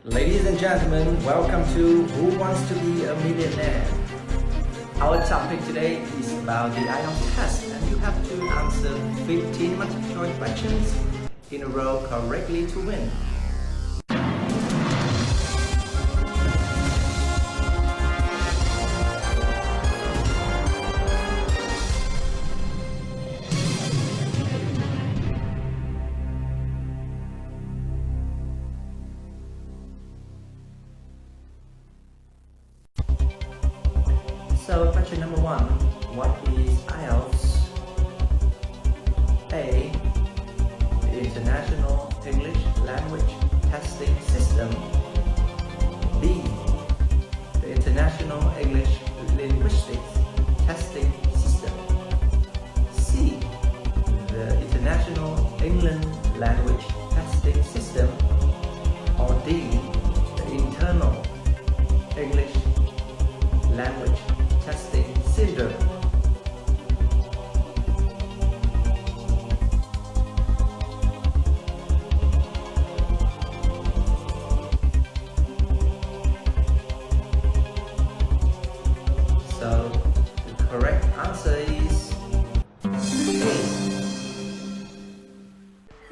Ladies and gentlemen, welcome to Who Wants to Be a Millionaire? Our topic today is about the IELTS test, and you have to answer 15 multiple choice questions in a row correctly to win. So, question number 1. What is IELTS? A. The International English Language Testing System. B. The International English Linguistics Testing System. C. The International England Language Testing System. Or D. The Internal English Language Testing Syndrome. So the correct answer is A.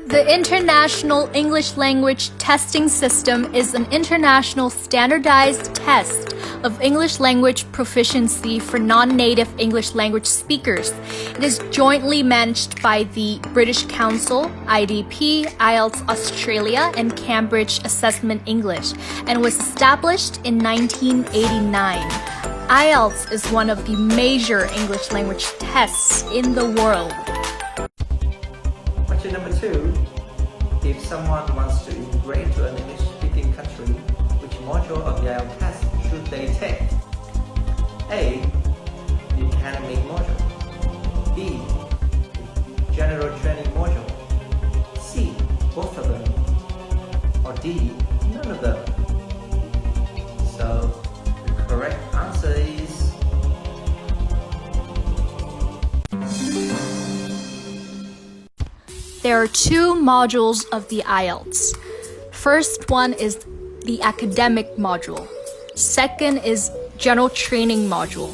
The International English Language Testing System is an international standardized test of English language proficiency for non-native English language speakers. It is jointly managed by the British Council, IDP, IELTS Australia, and Cambridge Assessment English, and was established in 1989. IELTS is one of the major English language tests in the world. Question number 2. If someone wants to immigrate to an English-speaking country, which module of the IELTS test should they take? A. The academic module. B. The general training module. C. Both of them. Or D. None of them. So the correct answer is There are two modules of the IELTS. First one is the academic module. Second is general training module.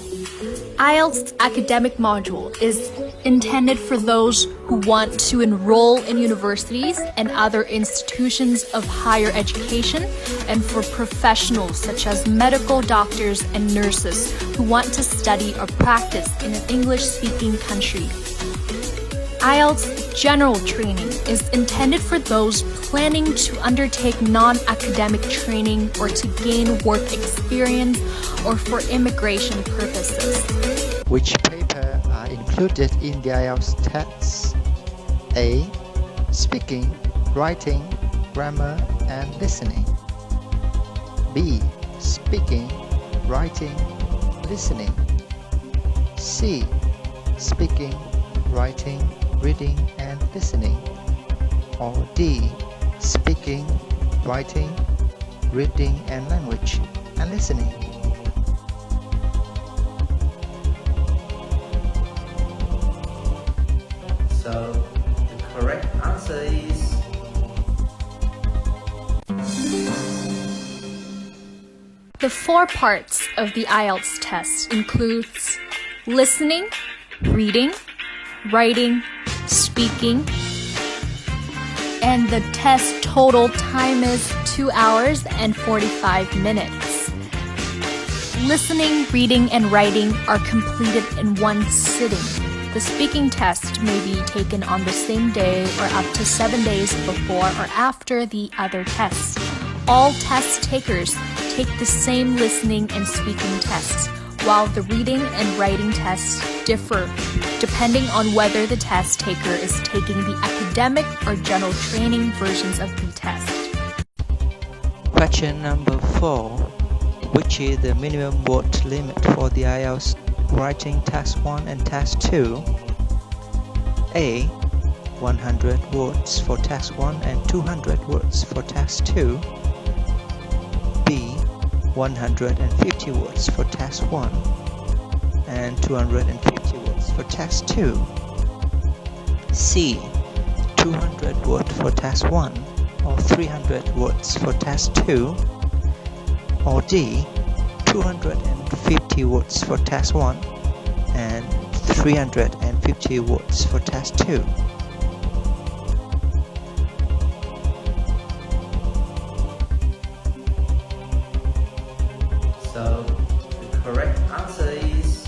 IELTS academic module is intended for those who want to enroll in universities and other institutions of higher education, and for professionals such as medical doctors and nurses who want to study or practice in an English-speaking country. IELTS general training is intended for those planning to undertake non-academic training or to gain work experience or for immigration purposes. Which paper are included in the IELTS tests? A. Speaking, writing, grammar, and listening. B. Speaking, writing, listening. C. Speaking, writing, reading, and listening. Or D. Speaking, writing, reading, and language, and listening. So the correct answer is The 4 parts of the IELTS test includes listening, reading, writing, speaking, and the test total time is 2 hours and 45 minutes. Listening, reading, and writing are completed in one sitting. The speaking test may be taken on the same day or up to 7 days before or after the other tests. All test takers take the same listening and speaking tests, while the reading and writing tests differ depending on whether the test taker is taking the academic or general training versions of the test. Question number 4. Which is the minimum word limit for the IELTS writing test 1 and test 2? A. 100 words for test 1 and 200 words for test 2. B. 150 words for test 1 and 250 words for test 2. C. 200 words for test 1 or 300 words for task 2, or D. 250 words for task 1 and 350 words for task 2. So the correct answer is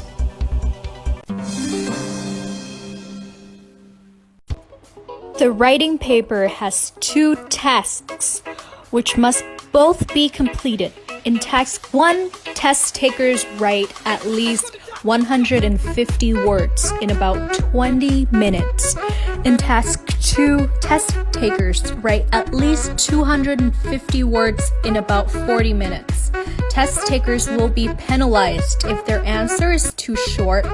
The writing paper has 2 tasks, which must both be completed. In task 1, test takers write at least 150 words in about 20 minutes. In task 2, test takers write at least 250 words in about 40 minutes. Test takers will be penalized if their answer is too short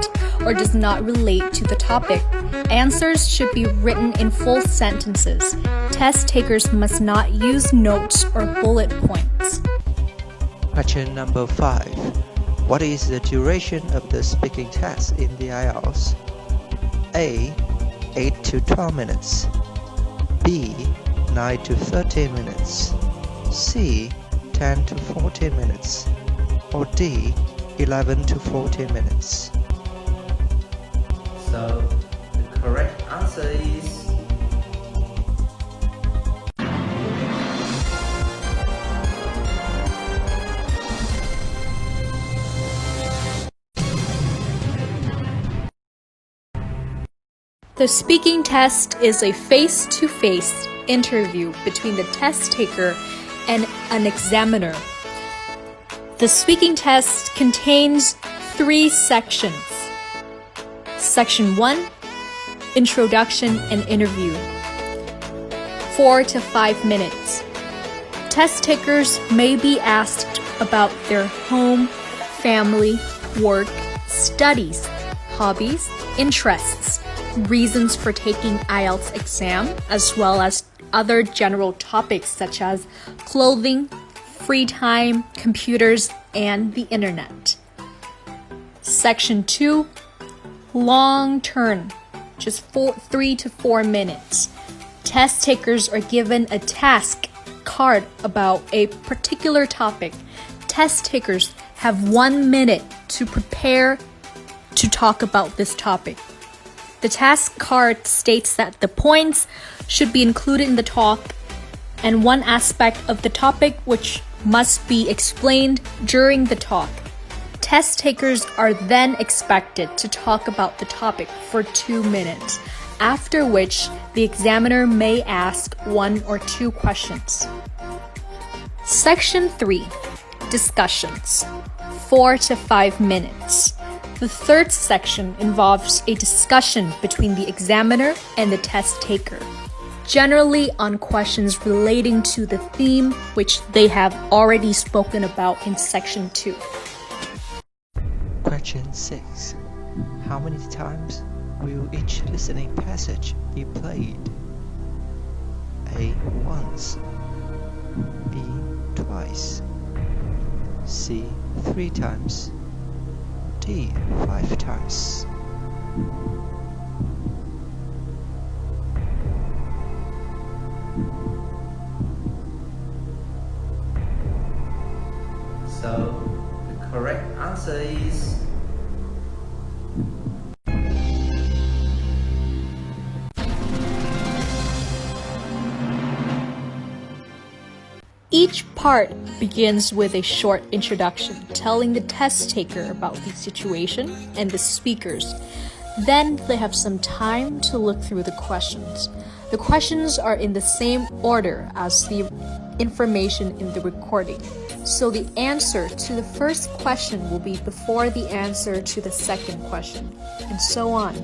or does not relate to the topic. Answers should be written in full sentences. Test takers must not use notes or bullet points. Question number 5. What is the duration of the speaking test in the IELTS? A. 8 to 12 minutes. B. 9 to 13 minutes. C. 10 to 14 minutes. Or D. 11 to 14 minutes. So the correct answer is The speaking test is a face-to-face interview between the test taker and an examiner. The speaking test contains 3 sections. Section 1, Introduction and Interview, 4 to 5 minutes. Test takers may be asked about their home, family, work, studies, hobbies, interests, reasons for taking IELTS exam, as well as other general topics such as clothing, free time, computers, and the internet. Section 2, long turn, just 3 to 4 minutes. Test takers are given a task card about a particular topic. Test takers have 1 minute to prepare to talk about this topic. The task card states that the points should be included in the talk and one aspect of the topic which must be explained during the talk. Test takers are then expected to talk about the topic for 2 minutes, after which the examiner may ask 1 or 2 questions. Section 3, Discussions, 4 to 5 minutes. The third section involves a discussion between the examiner and the test taker, generally on questions relating to the theme which they have already spoken about in Section 2. Question 6. How many times will each listening passage be played? A. Once. B. Twice. C. 3 times. D. 5 times. So the correct answer is Each part begins with a short introduction, telling the test taker about the situation and the speakers. Then they have some time to look through the questions. The questions are in the same order as the information in the recording. So the answer to the first question will be before the answer to the second question, and so on.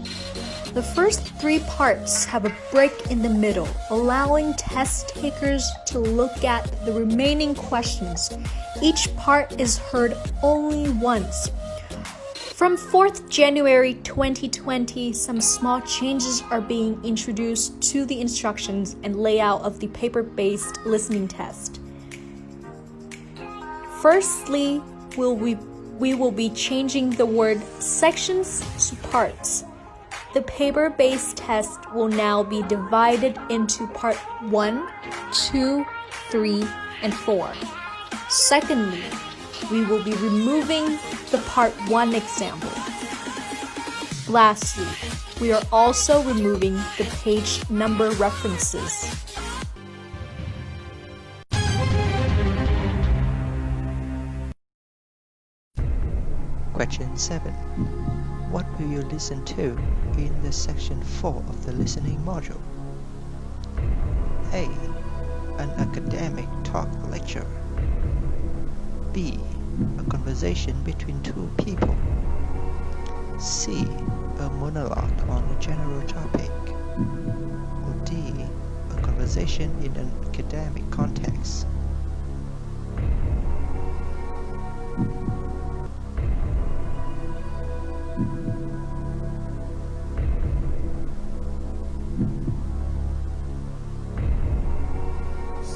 The first 3 parts have a break in the middle, allowing test takers to look at the remaining questions. Each part is heard only once. From 4th January 2020, some small changes are being introduced to the instructions and layout of the paper-based listening test. Firstly, we will be changing the word sections to parts. The paper-based test will now be divided into part 1, 2, 3, and 4. Secondly, we will be removing the part 1 example. Lastly, we are also removing the page number references. Question 7. What will you listen to in the section 4 of the listening module? A. An academic talk lecture. B. A conversation between two people. C. A monologue on a general topic. Or D. A conversation in an academic context.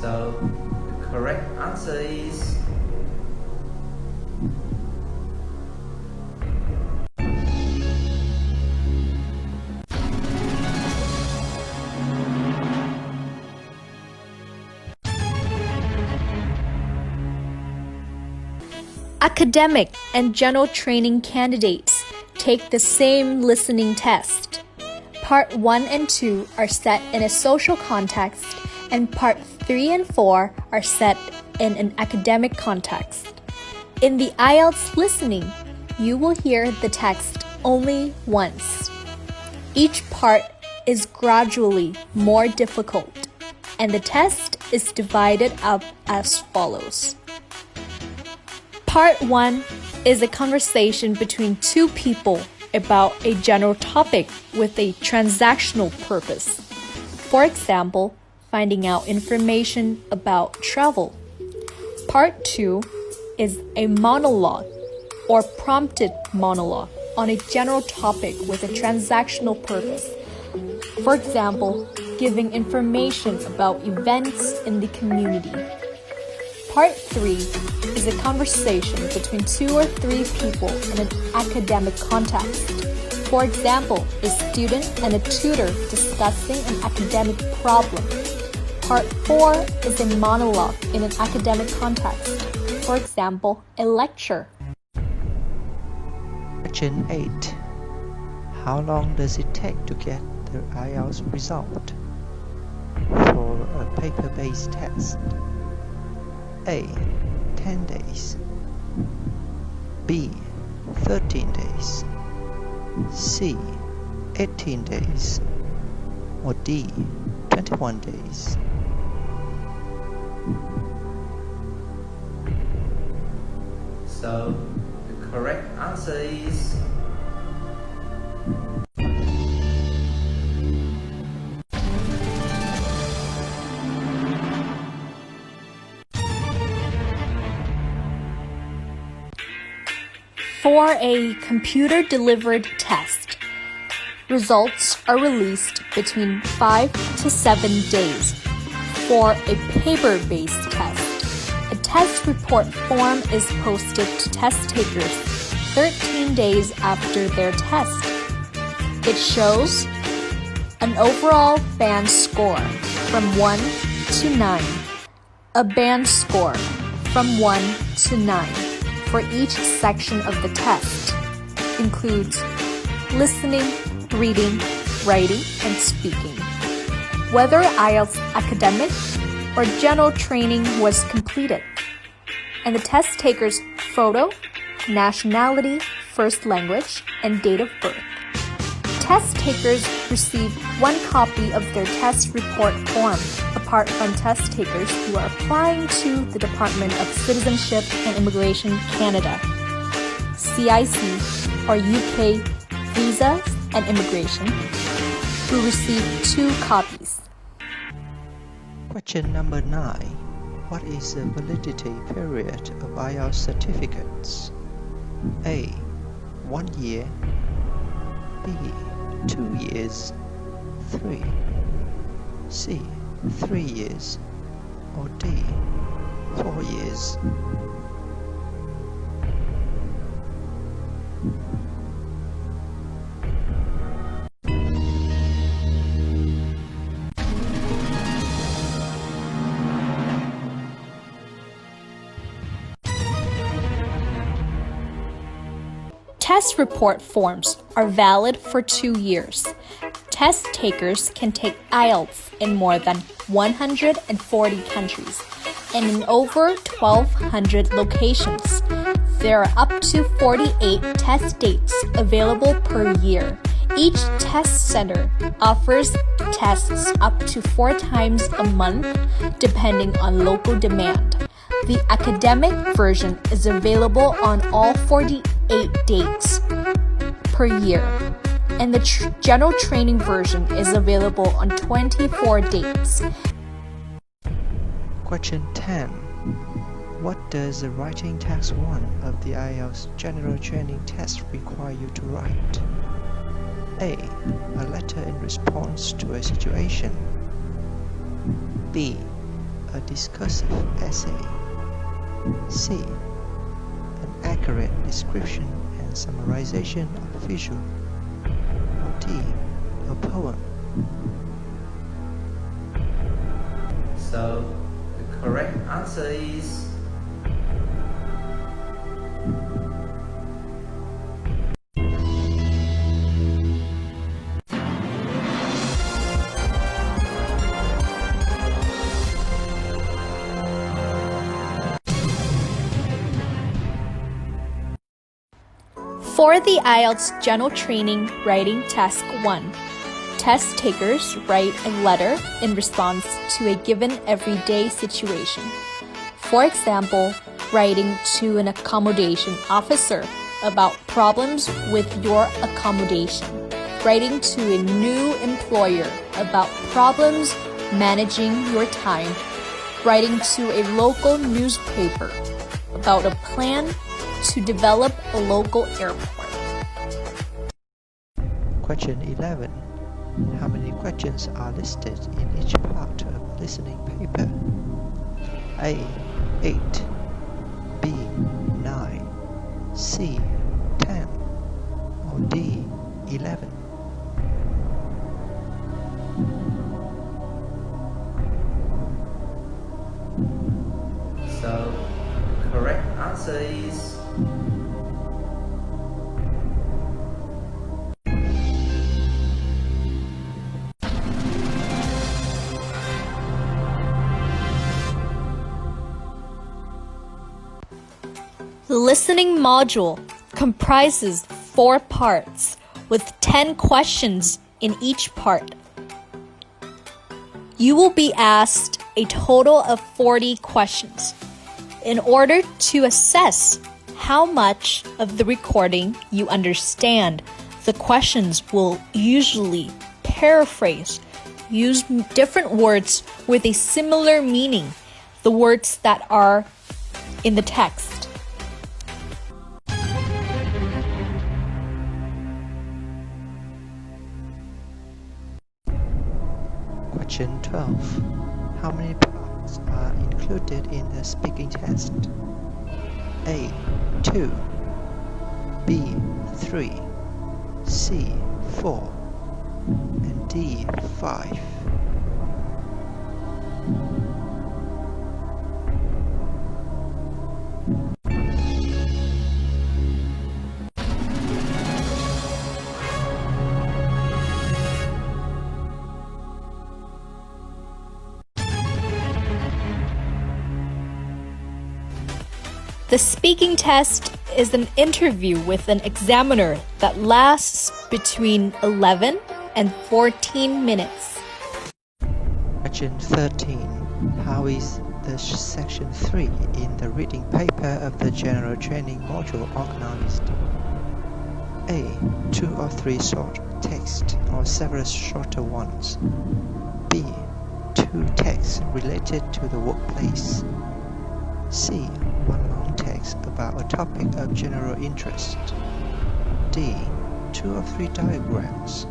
So, the correct answer is Academic and general training candidates take the same listening test. Part 1 and 2 are set in a social context, and Part 3 and 4 are set in an academic context. In the IELTS listening, you will hear the text only once. Each part is gradually more difficult, and the test is divided up as follows. Part 1 is a conversation between two people about a general topic with a transactional purpose. For example, finding out information about travel. Part 2 is a monologue or prompted monologue on a general topic with a transactional purpose. For example, giving information about events in the community. Part 3 is a conversation between 2 or 3 people in an academic context. For example, a student and a tutor discussing an academic problem. Part 4 is a monologue in an academic context. For example, a lecture. Question 8. How long does it take to get the IELTS result for a paper-based test? A. 10 days. B. 13 days. C. 18 days. Or D. 21 days. So, the correct answer is For a computer-delivered test, results are released between 5 to 7 days. For a paper-based test, a test report form is posted to test takers 13 days after their test. It shows an overall band score from 1 to 9, a band score from 1 to 9. For each section of the test includes listening, reading, writing, and speaking. Whether IELTS academic or general training was completed, and the test taker's photo, nationality, first language, and date of birth. Test takers receive 1 copy of their test report form, apart from test takers who are applying to the Department of Citizenship and Immigration Canada, CIC, or UK Visas and Immigration, who receive 2 copies. Question number 9. What is the validity period of IELTS certificates? A. 1 year. B. 2 years. 3. C. 3 years. Or D. 4 years. test report forms are valid for 2 years. Test takers can take IELTS in more than 140 countries and in over 1,200 locations. There are up to 48 test dates available per year. Each test center offers tests up to 4 times a month, depending on local demand. The academic version is available on all 48 dates per year, and the general training version is available on 24 dates. Question 10. What does the writing task 1 of the IELTS general training test require you to write? A. A letter in response to a situation. B. A discursive essay. C. An accurate description and summarization of visual. Or D. A poem. So, the correct answer is For the IELTS General Training Writing Task 1, test takers write a letter in response to a given everyday situation. For example, writing to an accommodation officer about problems with your accommodation, writing to a new employer about problems managing your time, writing to a local newspaper about a plan to develop a local airport. Question 11. How many questions are listed in each part of the listening paper? A. 8. B. 9. C. 10. Or D. 11. so. The correct answer is The listening module comprises 4 parts with 10 questions in each part. You will be asked a total of 40 questions. In order to assess how much of the recording you understand, the questions will usually paraphrase, use different words with a similar meaning, the words that are in the text. Question 12. How many parts are included in the speaking test? A. 2. B. 3. C. 4. And D. 5. The speaking test is an interview with an examiner that lasts between 11 and 14 minutes. Question 13. How is the section 3 in the reading paper of the general training module organized? A. 2 or 3 short text or several shorter ones. B. 2 texts related to the workplace. C. 1 long text about a topic of general interest. D. 2 or 3 diagrams.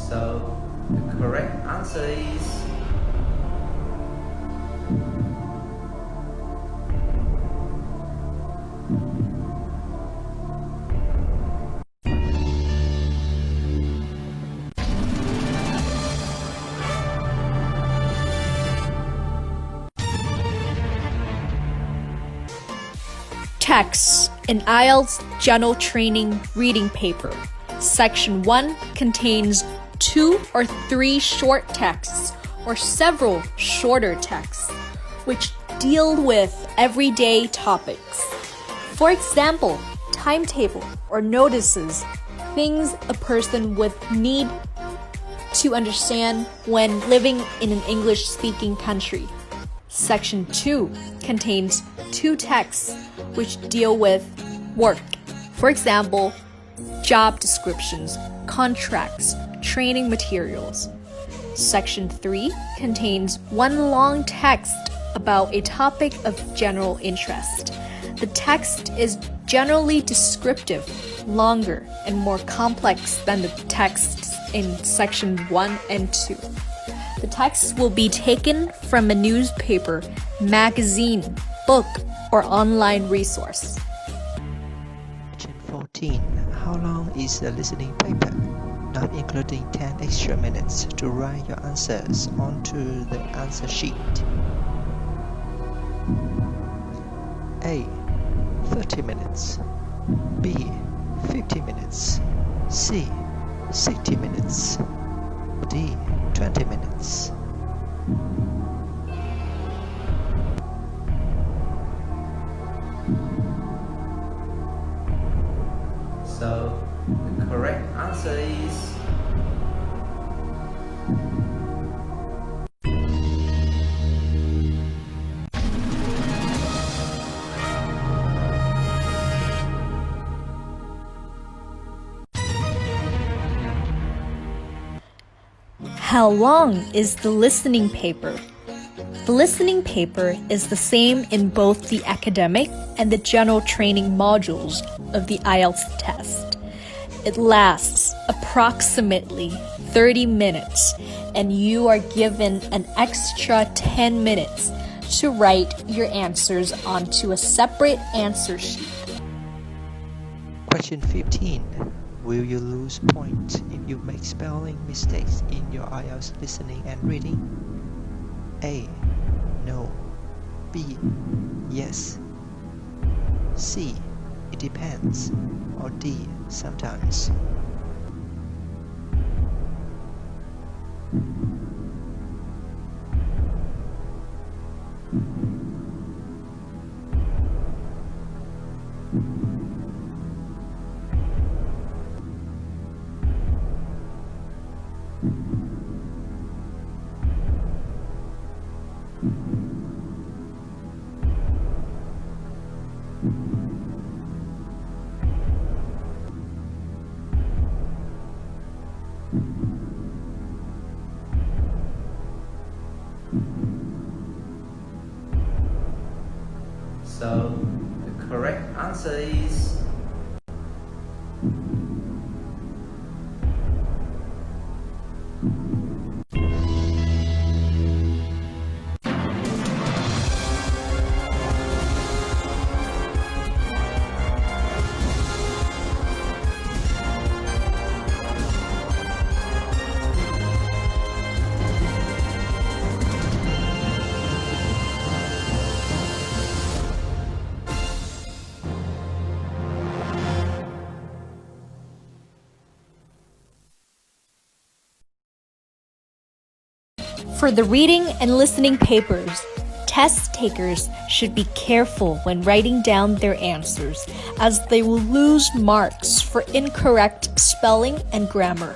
so. The correct answer is texts in IELTS General Training Reading Paper. Section 1 contains 2 or 3 short texts or several shorter texts which deal with everyday topics. For example, timetable or notices, things a person would need to understand when living in an English-speaking country. Section 2 contains 2 texts which deal with work. For example, job descriptions, contracts, training materials. Section 3 contains 1 long text about a topic of general interest. The text is generally descriptive, longer, and more complex than the texts in Section 1 and 2. The text will be taken from a newspaper, magazine, book, or online resource. Question 14. How long is the listening paper? Not including 10 extra minutes to write your answers onto the answer sheet. A. 30 minutes. B. 50 minutes. C. 60 minutes. D. 20 minutes. So the correct answer is How long is the listening paper? The listening paper is the same in both the academic and the general training modules of the IELTS test. It lasts approximately 30 minutes, and you are given an extra 10 minutes to write your answers onto a separate answer sheet. Question 15. Will you lose points if you make spelling mistakes in your IELTS listening and reading? A. No. B. Yes. C. It depends. Or D. Sometimes. So the correct answer is For the reading and listening papers, test takers should be careful when writing down their answers, as they will lose marks for incorrect spelling and grammar.